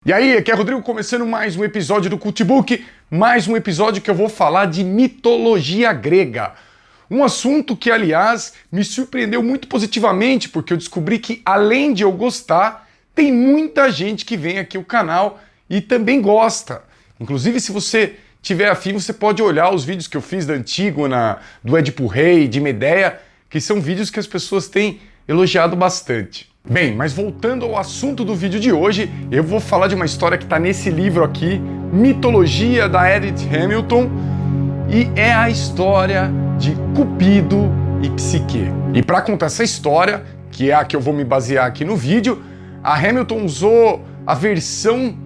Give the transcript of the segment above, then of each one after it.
E aí, aqui é Rodrigo começando mais um episódio do Cultbook, mais um episódio que eu vou falar de mitologia grega. Um assunto que, aliás, me surpreendeu muito positivamente, porque eu descobri que, além de eu gostar, tem muita gente que vem aqui ao canal e também gosta. Inclusive, se você tiver afim, você pode olhar os vídeos que eu fiz da Antígona, do Édipo Rei, de Medeia, que são vídeos que as pessoas têm elogiado bastante. Bem, mas voltando ao assunto do vídeo de hoje, eu vou falar de uma história que está nesse livro aqui, Mitologia, da Edith Hamilton, e é a história de Cupido e Psique. E para contar essa história, que é a que eu vou me basear aqui no vídeo, a Hamilton usou a versão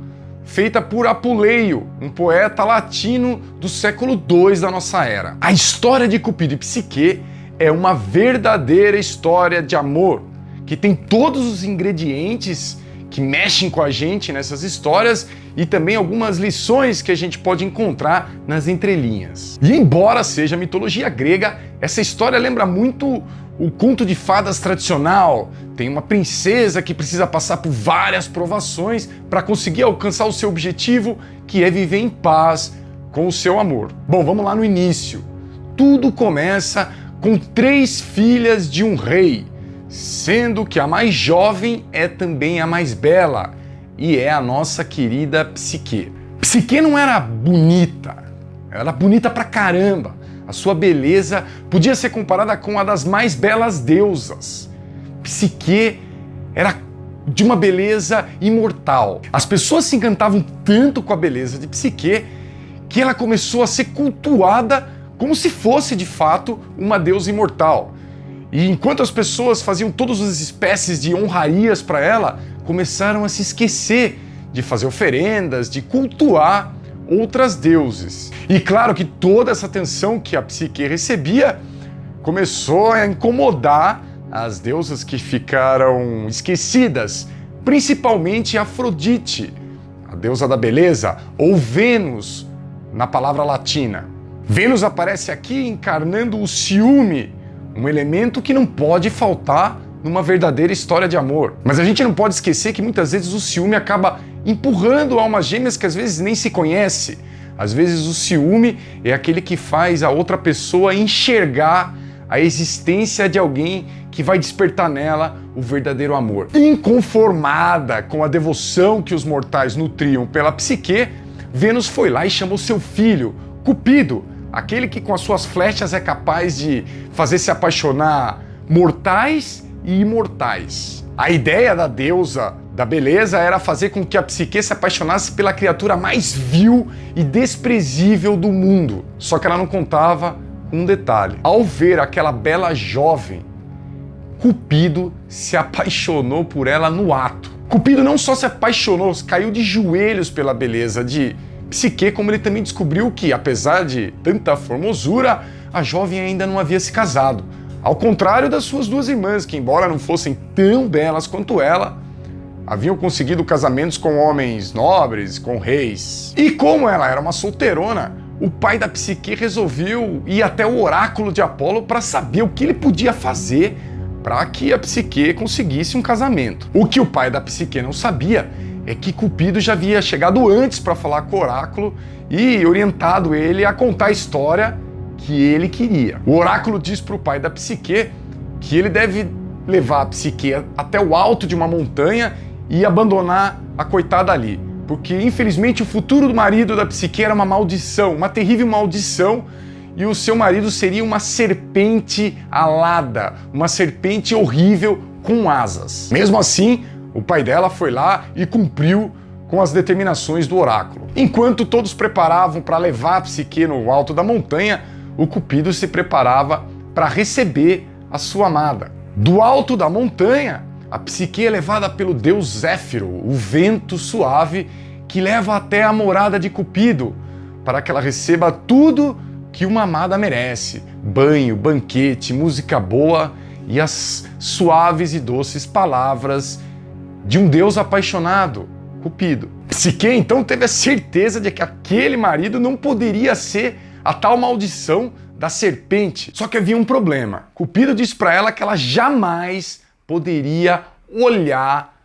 feita por Apuleio, um poeta latino do século II da nossa era. A história de Cupido e Psique é uma verdadeira história de amor, que tem todos os ingredientes que mexem com a gente nessas histórias e também algumas lições que a gente pode encontrar nas entrelinhas. E embora seja mitologia grega, essa história lembra muito o conto de fadas tradicional. Tem uma princesa que precisa passar por várias provações para conseguir alcançar o seu objetivo, que é viver em paz com o seu amor. Bom, vamos lá no início. Tudo começa com 3 filhas de um rei, sendo que a mais jovem é também a mais bela, e é a nossa querida Psique. Psique não era bonita, ela era bonita pra caramba. A sua beleza podia ser comparada com a das mais belas deusas. Psique era de uma beleza imortal. As pessoas se encantavam tanto com a beleza de Psique que ela começou a ser cultuada como se fosse de fato uma deusa imortal. E enquanto as pessoas faziam todas as espécies de honrarias para ela, começaram a se esquecer de fazer oferendas, de cultuar outras deuses. E claro que toda essa atenção que a Psique recebia começou a incomodar as deusas que ficaram esquecidas, principalmente Afrodite, a deusa da beleza, ou Vênus, na palavra latina. Vênus aparece aqui encarnando o ciúme, um elemento que não pode faltar numa verdadeira história de amor. Mas a gente não pode esquecer que muitas vezes o ciúme acaba empurrando almas gêmeas que às vezes nem se conhece. Às vezes o ciúme é aquele que faz a outra pessoa enxergar a existência de alguém que vai despertar nela o verdadeiro amor. Inconformada com a devoção que os mortais nutriam pela Psique, Vênus foi lá e chamou seu filho, Cupido, aquele que com as suas flechas é capaz de fazer se apaixonar mortais e imortais. A ideia da deusa da beleza era fazer com que a Psique se apaixonasse pela criatura mais vil e desprezível do mundo. Só que ela não contava com um detalhe. Ao ver aquela bela jovem, Cupido se apaixonou por ela no ato. Cupido não só se apaixonou, caiu de joelhos pela beleza de Psique, como ele também descobriu que, apesar de tanta formosura, a jovem ainda não havia se casado. Ao contrário das suas 2 irmãs, que embora não fossem tão belas quanto ela, haviam conseguido casamentos com homens nobres, com reis. E como ela era uma solteirona, o pai da Psique resolveu ir até o oráculo de Apolo para saber o que ele podia fazer para que a Psique conseguisse um casamento. O que o pai da Psique não sabia é que Cupido já havia chegado antes para falar com o oráculo e orientado ele a contar a história que ele queria. O oráculo diz para o pai da Psique que ele deve levar a Psique até o alto de uma montanha e abandonar a coitada ali, porque infelizmente o futuro do marido da Psique era uma maldição, uma terrível maldição, e o seu marido seria uma serpente alada, uma serpente horrível com asas. Mesmo assim, o pai dela foi lá e cumpriu com as determinações do oráculo. Enquanto todos preparavam para levar a Psique no alto da montanha, o Cupido se preparava para receber a sua amada. Do alto da montanha, a Psique é levada pelo deus Zéfiro, o vento suave, que leva até a morada de Cupido, para que ela receba tudo que uma amada merece: banho, banquete, música boa e as suaves e doces palavras de um deus apaixonado, Cupido. Psique então teve a certeza de que aquele marido não poderia ser a tal maldição da serpente. Só que havia um problema. Cupido disse para ela que ela jamais poderia olhar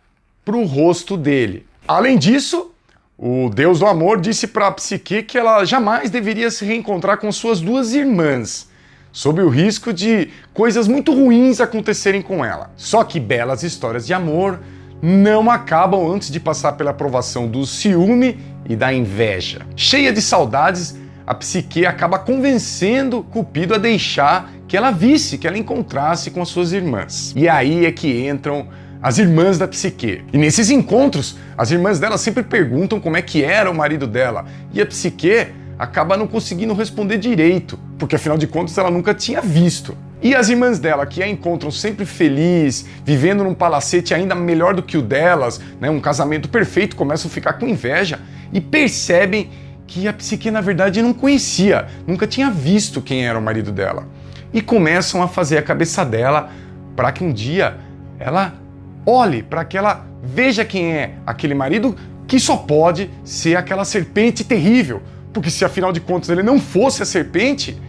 para o rosto dele. Além disso, o deus do amor disse para Psique que ela jamais deveria se reencontrar com suas duas irmãs, sob o risco de coisas muito ruins acontecerem com ela. Só que belas histórias de amor não acabam antes de passar pela aprovação do ciúme e da inveja. Cheia de saudades, a Psique acaba convencendo Cupido a deixar que ela visse, que ela encontrasse com as suas irmãs. E aí é que entram as irmãs da Psique. E nesses encontros, as irmãs dela sempre perguntam como é que era o marido dela. E a Psique acaba não conseguindo responder direito, porque afinal de contas ela nunca tinha visto. E as irmãs dela, que a encontram sempre feliz, vivendo num palacete ainda melhor do que o delas, né, um casamento perfeito, começam a ficar com inveja e percebem que a Psique na verdade não conhecia, nunca tinha visto quem era o marido dela. E começam a fazer a cabeça dela para que um dia ela olhe, para que ela veja quem é aquele marido, que só pode ser aquela serpente terrível, porque se afinal de contas ele não fosse a serpente,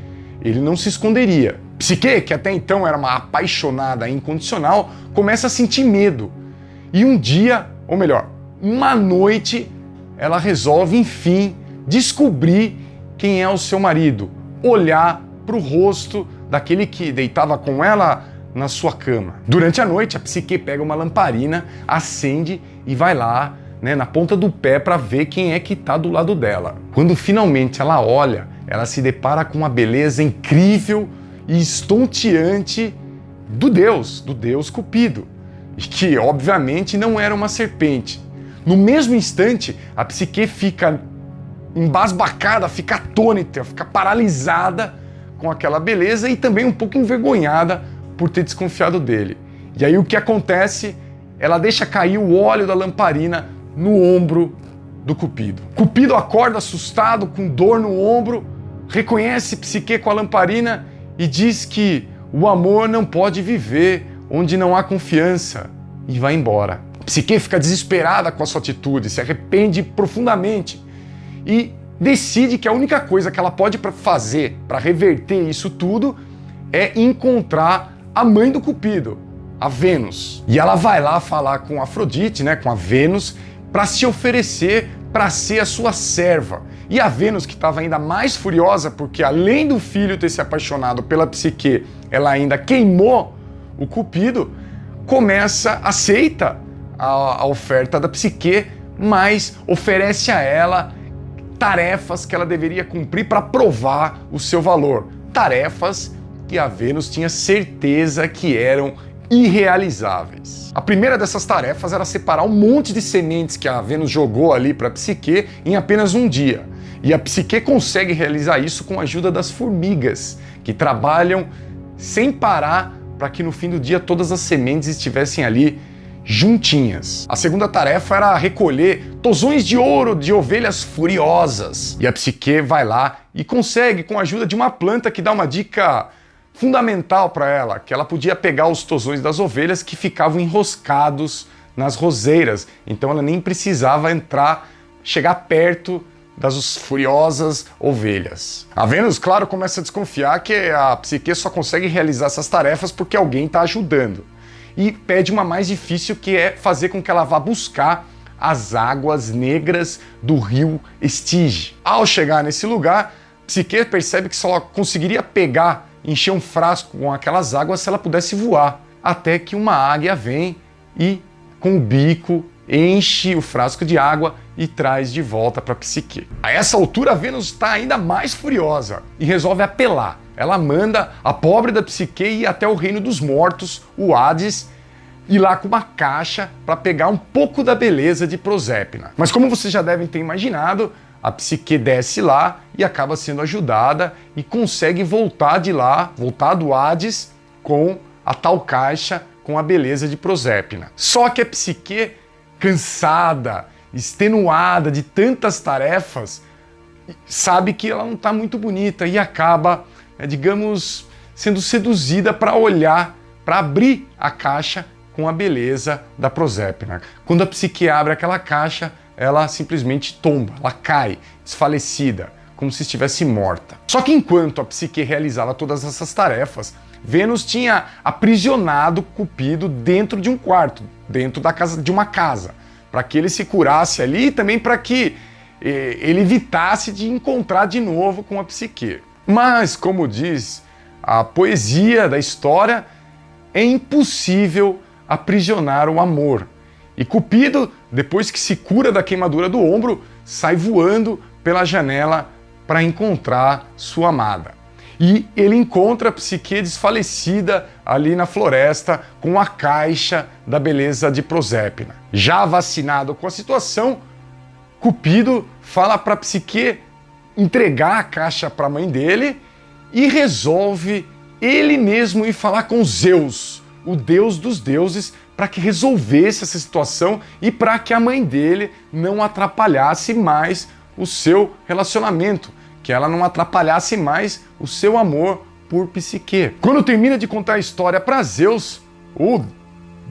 ele não se esconderia. Psique, que até então era uma apaixonada incondicional, começa a sentir medo. E um dia, ou melhor, uma noite, ela resolve, enfim, descobrir quem é o seu marido, olhar para o rosto daquele que deitava com ela na sua cama. Durante a noite, a Psique pega uma lamparina, acende e vai lá, né, na ponta do pé para ver quem é que está do lado dela. Quando finalmente ela olha, ela se depara com uma beleza incrível e estonteante do deus Cupido, e que obviamente não era uma serpente. No mesmo instante, a Psique fica embasbacada, fica atônita, fica paralisada com aquela beleza e também um pouco envergonhada por ter desconfiado dele. E aí o que acontece? Ela deixa cair o óleo da lamparina no ombro do Cupido. Cupido acorda assustado, com dor no ombro, reconhece Psique com a lamparina e diz que o amor não pode viver onde não há confiança e vai embora. Psique fica desesperada com a sua atitude, se arrepende profundamente e decide que a única coisa que ela pode fazer para reverter isso tudo é encontrar a mãe do Cupido, a Vênus. E ela vai lá falar com Afrodite, né, com a Vênus, para se oferecer para ser a sua serva. E a Vênus, que estava ainda mais furiosa, porque além do filho ter se apaixonado pela Psique, ela ainda queimou o Cupido, aceita a oferta da Psique, mas oferece a ela tarefas que ela deveria cumprir para provar o seu valor. Tarefas que a Vênus tinha certeza que eram irrealizáveis. A primeira dessas tarefas era separar um monte de sementes que a Vênus jogou ali para a Psique em apenas um dia. E a Psique consegue realizar isso com a ajuda das formigas, que trabalham sem parar para que no fim do dia todas as sementes estivessem ali juntinhas. A segunda tarefa era recolher tozões de ouro de ovelhas furiosas. E a Psique vai lá e consegue, com a ajuda de uma planta que dá uma dica fundamental para ela, que ela podia pegar os tozões das ovelhas que ficavam enroscados nas roseiras. Então ela nem precisava chegar perto das furiosas ovelhas. A Vênus, claro, começa a desconfiar que a Psique só consegue realizar essas tarefas porque alguém está ajudando. E pede uma mais difícil, que é fazer com que ela vá buscar as águas negras do rio Estige. Ao chegar nesse lugar, Psique percebe que só conseguiria encher um frasco com aquelas águas se ela pudesse voar. Até que uma águia vem e, com o bico, enche o frasco de água e traz de volta para Psique. A essa altura, a Vênus está ainda mais furiosa e resolve apelar. Ela manda a pobre da Psique ir até o reino dos mortos, o Hades, ir lá com uma caixa para pegar um pouco da beleza de Proserpina. Mas como vocês já devem ter imaginado, a Psique desce lá e acaba sendo ajudada e consegue voltar do Hades com a tal caixa com a beleza de Proserpina. Só que a Psique, cansada, extenuada de tantas tarefas, sabe que ela não está muito bonita e acaba, digamos, sendo seduzida para olhar, para abrir a caixa com a beleza da Proserpina. Quando a Psique abre aquela caixa, ela simplesmente tomba, ela cai, desfalecida, como se estivesse morta. Só que enquanto a Psique realizava todas essas tarefas, Vênus tinha aprisionado Cupido dentro de um quarto, dentro de uma casa, para que ele se curasse ali e também para que ele evitasse de encontrar de novo com a Psique. Mas, como diz a poesia da história, é impossível aprisionar o amor. E Cupido, depois que se cura da queimadura do ombro, sai voando pela janela para encontrar sua amada. E ele encontra a Psique desfalecida ali na floresta com a caixa da beleza de Proserpina. Já vacinado com a situação, Cupido fala para Psique entregar a caixa para a mãe dele e resolve ele mesmo ir falar com Zeus, o deus dos deuses, para que resolvesse essa situação e para que a mãe dele não atrapalhasse mais o seu relacionamento, que ela não atrapalhasse mais o seu amor por Psique. Quando termina de contar a história para Zeus, o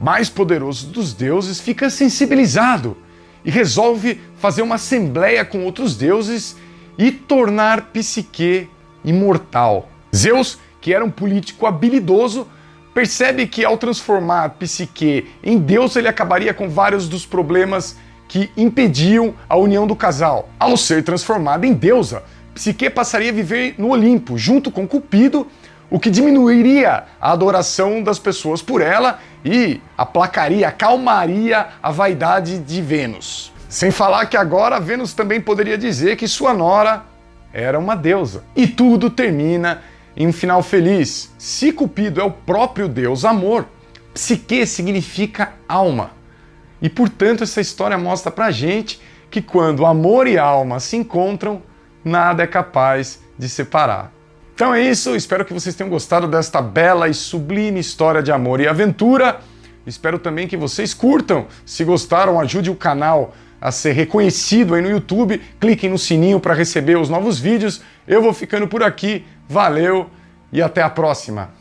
mais poderoso dos deuses fica sensibilizado e resolve fazer uma assembleia com outros deuses e tornar Psique imortal. Zeus, que era um político habilidoso, percebe que ao transformar Psique em deus, ele acabaria com vários dos problemas que impediam a união do casal. Ao ser transformada em deusa, Psique passaria a viver no Olimpo, junto com Cupido, o que diminuiria a adoração das pessoas por ela e aplacaria, acalmaria a vaidade de Vênus. Sem falar que agora Vênus também poderia dizer que sua nora era uma deusa. E tudo termina em um final feliz. Se Cupido é o próprio deus amor, Psique significa alma. E portanto essa história mostra pra gente que quando amor e alma se encontram, nada é capaz de separar. Então é isso, espero que vocês tenham gostado desta bela e sublime história de amor e aventura. Espero também que vocês curtam. Se gostaram, ajude o canal a ser reconhecido aí no YouTube. Cliquem no sininho para receber os novos vídeos. Eu vou ficando por aqui. Valeu e até a próxima!